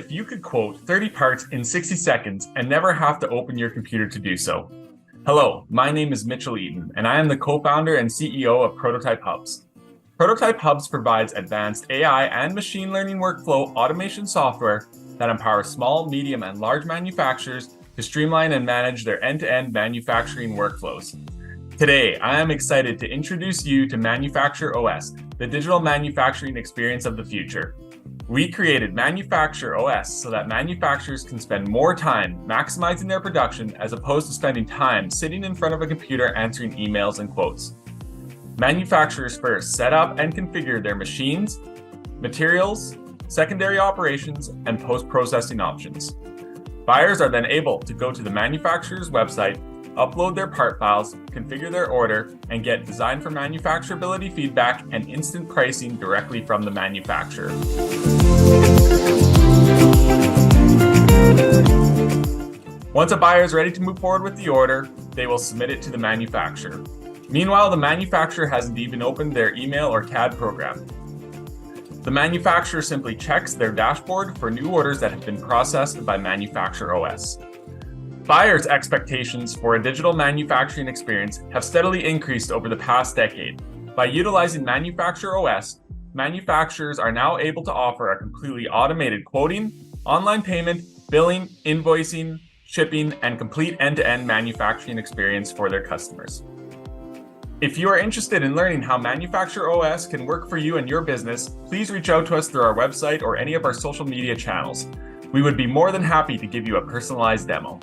if you could quote 30 parts in 60 seconds and never have to open your computer to do so? Hello, my name is Mitchell Eaton, and I am the co-founder and CEO of Prototype Hubs. Prototype Hubs provides advanced AI and machine learning workflow automation software that empowers small, medium, and large manufacturers to streamline and manage their end-to-end manufacturing workflows. Today, I am excited to introduce you to ManufactureOS, the digital manufacturing experience of the future. We created ManufactureOS so that manufacturers can spend more time maximizing their production as opposed to spending time sitting in front of a computer answering emails and quotes. Manufacturers first set up and configure their machines, materials, secondary operations, and post-processing options. Buyers are then able to go to the manufacturer's website, upload their part files, configure their order, and get design for manufacturability feedback and instant pricing directly from the manufacturer. Once a buyer is ready to move forward with the order, they will submit it to the manufacturer. Meanwhile, the manufacturer hasn't even opened their email or CAD program. The manufacturer simply checks their dashboard for new orders that have been processed by ManufactureOS. Buyers' expectations for a digital manufacturing experience have steadily increased over the past decade. By utilizing ManufactureOS, manufacturers are now able to offer a completely automated quoting, online payment, billing, invoicing, shipping, and complete end-to-end manufacturing experience for their customers. If you are interested in learning how ManufactureOS can work for you and your business, please reach out to us through our website or any of our social media channels. We would be more than happy to give you a personalized demo.